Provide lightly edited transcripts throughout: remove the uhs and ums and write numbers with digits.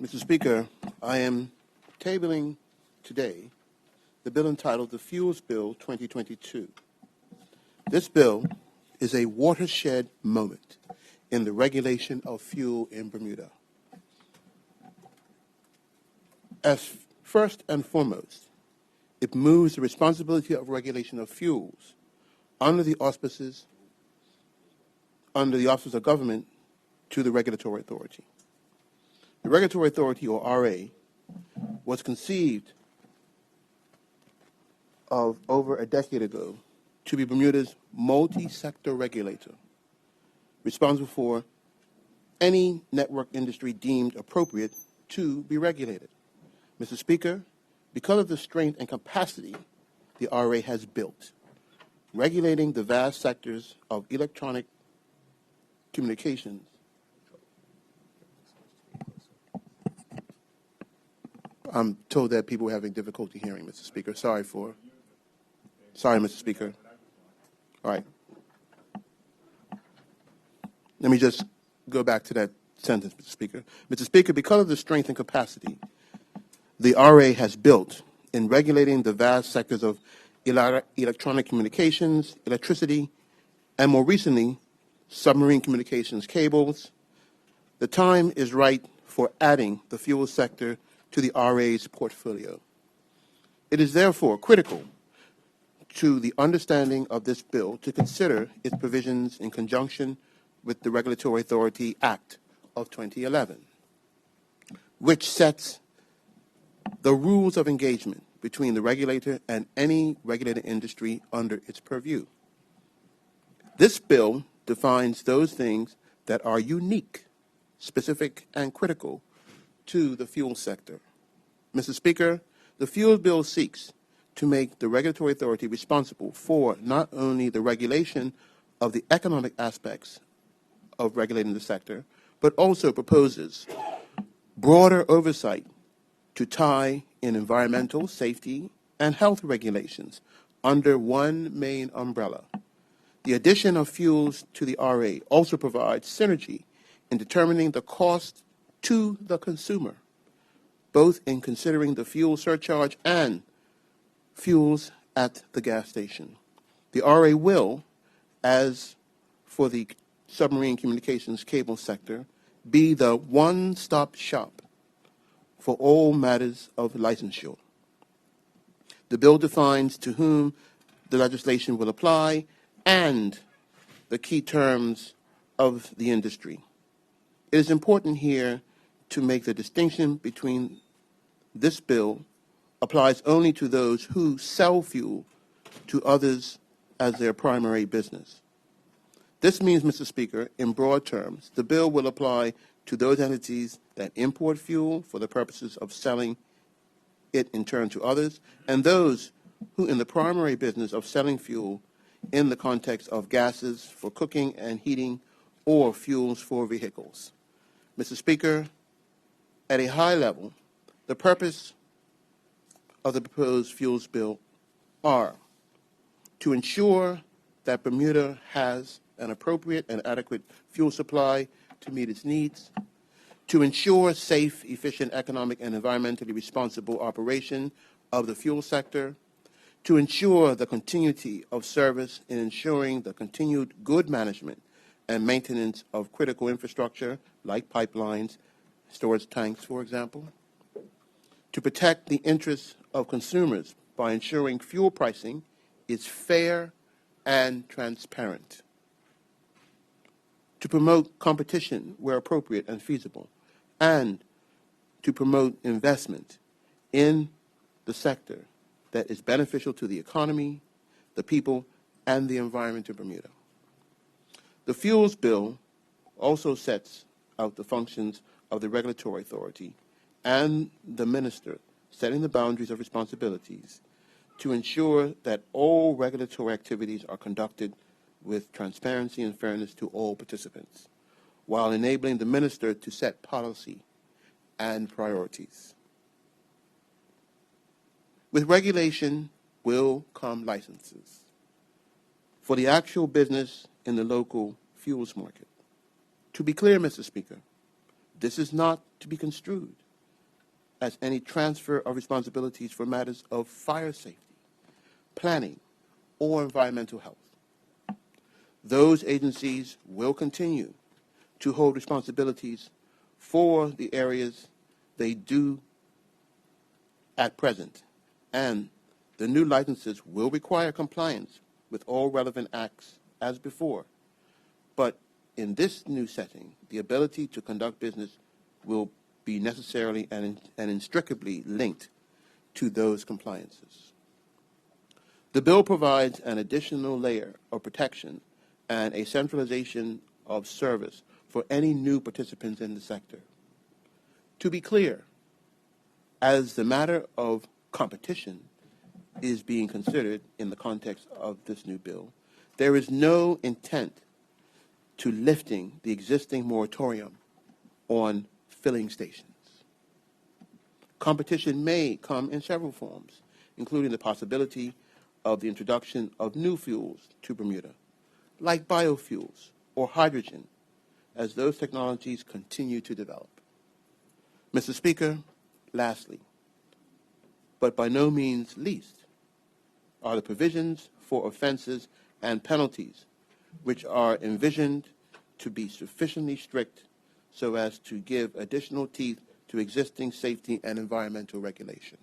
Mr. Speaker, I am tabling today the bill entitled the Fuels Bill 2022. This bill is a watershed moment in the regulation of fuel in Bermuda. As first and foremost, it moves the responsibility of regulation of fuels under the auspices of government to the regulatory authority. The regulatory authority, or RA, was conceived of over a decade ago to be Bermuda's multi-sector regulator, responsible for any network industry deemed appropriate to be regulated. Mr. Speaker, because of the strength and capacity the RA has built, regulating the vast sectors of electronic communications, I'm told that people are having difficulty hearing, Mr. Speaker. Sorry, Mr. Speaker. All right. Let me just go back to that sentence, Mr. Speaker. Mr. Speaker, because of the strength and capacity the RA has built in regulating the vast sectors of electronic communications, electricity, and more recently, submarine communications cables, the time is right for adding the fuel sector to the RA's portfolio. It is therefore critical to the understanding of this bill to consider its provisions in conjunction with the Regulatory Authority Act of 2011, which sets the rules of engagement between the regulator and any regulated industry under its purview. This bill defines those things that are unique, specific, and critical to the fuel sector. Mr. Speaker, the fuel bill seeks to make the regulatory authority responsible for not only the regulation of the economic aspects of regulating the sector, but also proposes broader oversight to tie in environmental, safety, and health regulations under one main umbrella. The addition of fuels to the RA also provides synergy in determining the cost to the consumer, both in considering the fuel surcharge and fuels at the gas station. The RA will, as for the submarine communications cable sector, be the one-stop shop for all matters of licensure. The bill defines to whom the legislation will apply and the key terms of the industry. It is important here to make the distinction between this bill applies only to those who sell fuel to others as their primary business. This means, Mr. Speaker, in broad terms, the bill will apply to those entities that import fuel for the purposes of selling it in turn to others, and those who in the primary business of selling fuel in the context of gases for cooking and heating or fuels for vehicles. Mr. Speaker, at a high level, the purpose of the proposed fuels bill are to ensure that Bermuda has an appropriate and adequate fuel supply to meet its needs, to ensure safe, efficient, economic, and environmentally responsible operation of the fuel sector, to ensure the continuity of service in ensuring the continued good management and maintenance of critical infrastructure like pipelines, storage tanks, for example, to protect the interests of consumers by ensuring fuel pricing is fair and transparent, to promote competition where appropriate and feasible, and to promote investment in the sector that is beneficial to the economy, the people, and the environment of Bermuda. The Fuels Bill also sets out the functions of the regulatory authority and the minister, setting the boundaries of responsibilities to ensure that all regulatory activities are conducted with transparency and fairness to all participants, while enabling the minister to set policy and priorities. With regulation will come licenses for the actual business in the local fuels market. To be clear, Mr. Speaker, this is not to be construed as any transfer of responsibilities for matters of fire safety, planning, or environmental health. Those agencies will continue to hold responsibilities for the areas they do at present, and the new licenses will require compliance with all relevant acts as before. But in this new setting, the ability to conduct business will be necessarily and inextricably linked to those compliances. The bill provides an additional layer of protection and a centralization of service for any new participants in the sector. To be clear, as the matter of competition is being considered in the context of this new bill, there is no intent to lifting the existing moratorium on filling stations. Competition may come in several forms, including the possibility of the introduction of new fuels to Bermuda, like biofuels or hydrogen, as those technologies continue to develop. Mr. Speaker, lastly, but by no means least, are the provisions for offenses and penalties which are envisioned to be sufficiently strict so as to give additional teeth to existing safety and environmental regulation.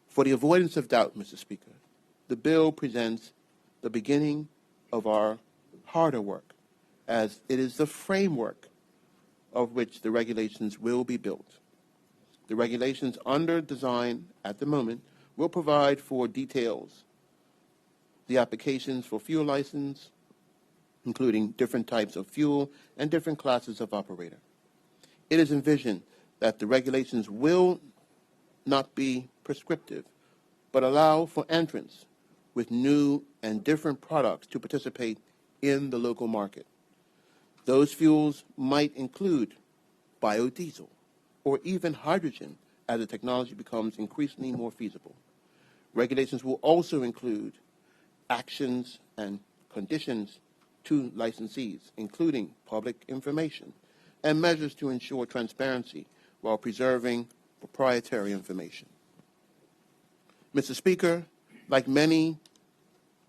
For the avoidance of doubt, Mr. Speaker, the bill presents the beginning of our harder work, as it is the framework of which the regulations will be built. The regulations under design at the moment will provide for details, the applications for fuel license, including different types of fuel and different classes of operator. It is envisioned that the regulations will not be prescriptive, but allow for entrants with new and different products to participate in the local market. Those fuels might include biodiesel or even hydrogen as the technology becomes increasingly more feasible. Regulations will also include actions and conditions to licensees, including public information and measures to ensure transparency while preserving proprietary information. Mr. Speaker, like many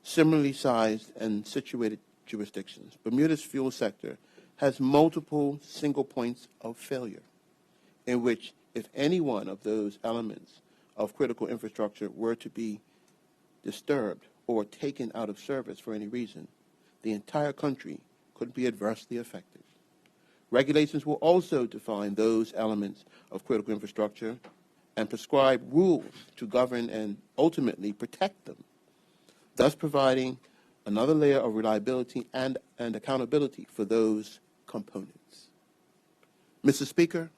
similarly sized and situated jurisdictions, Bermuda's fuel sector has multiple single points of failure in which, if any one of those elements of critical infrastructure were to be disturbed or taken out of service for any reason, the entire country could be adversely affected. Regulations will also define those elements of critical infrastructure and prescribe rules to govern and ultimately protect them, thus providing another layer of reliability and accountability for those components. Mr. Speaker,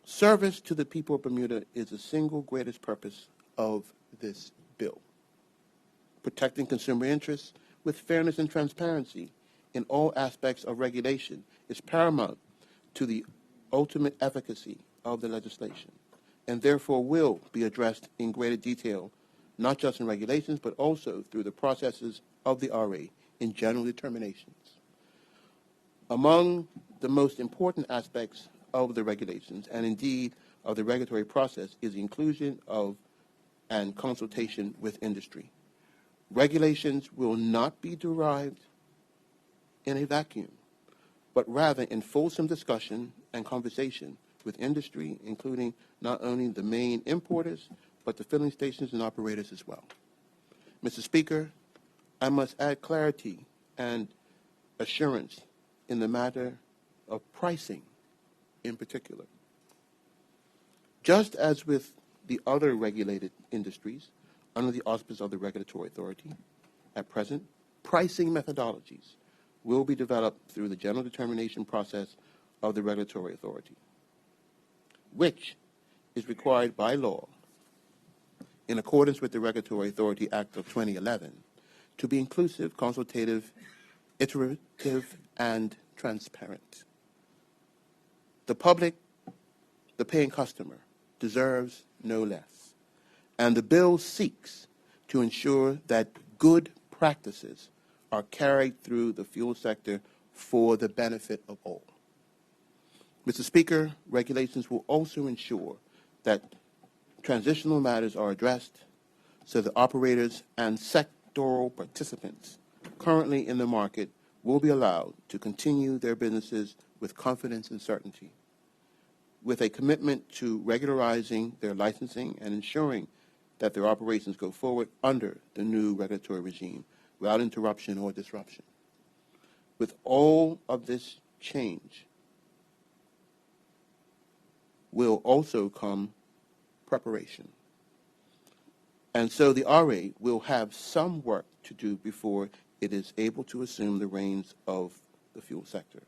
service to the people of Bermuda is the single greatest purpose of this bill. Protecting consumer interests with fairness and transparency in all aspects of regulation is paramount to the ultimate efficacy of the legislation, and therefore will be addressed in greater detail, not just in regulations, but also through the processes of the RA in general determinations. Among the most important aspects of the regulations, and indeed of the regulatory process, is the inclusion of and consultation with industry. Regulations will not be derived in a vacuum, but rather in fulsome discussion and conversation with industry, including not only the main importers, but the filling stations and operators as well. Mr. Speaker, I must add clarity and assurance in the matter of pricing in particular. Just as with the other regulated industries under the auspices of the regulatory authority, at present, pricing methodologies will be developed through the general determination process of the regulatory authority, which is required by law in accordance with the Regulatory Authority Act of 2011 to be inclusive, consultative, iterative, and transparent. The public, the paying customer, deserves no less, and the bill seeks to ensure that good practices are carried through the fuel sector for the benefit of all. Mr. Speaker, regulations will also ensure that transitional matters are addressed so that operators and sectoral participants currently in the market will be allowed to continue their businesses with confidence and certainty, with a commitment to regularizing their licensing and ensuring that their operations go forward under the new regulatory regime without interruption or disruption. With all of this change will also come preparation. And so the RA will have some work to do before it is able to assume the reins of the fuel sector.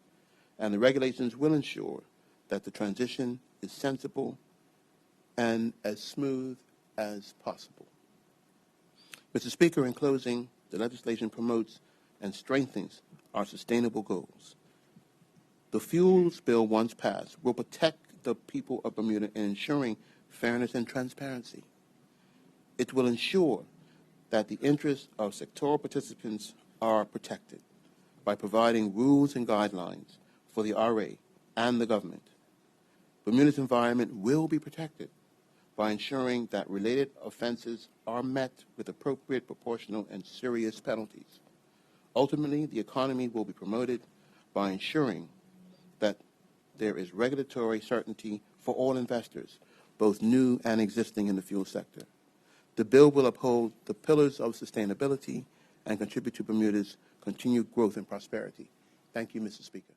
And the regulations will ensure that the transition is sensible and as smooth as possible. Mr. Speaker, in closing, the legislation promotes and strengthens our sustainable goals. The fuels bill, once passed, will protect the people of Bermuda in ensuring fairness and transparency. It will ensure that the interests of sectoral participants are protected by providing rules and guidelines for the RA and the government. Bermuda's environment will be protected by ensuring that related offenses are met with appropriate, proportional, and serious penalties. Ultimately, the economy will be promoted by ensuring that there is regulatory certainty for all investors, both new and existing in the fuel sector. The bill will uphold the pillars of sustainability and contribute to Bermuda's continued growth and prosperity. Thank you, Mr. Speaker.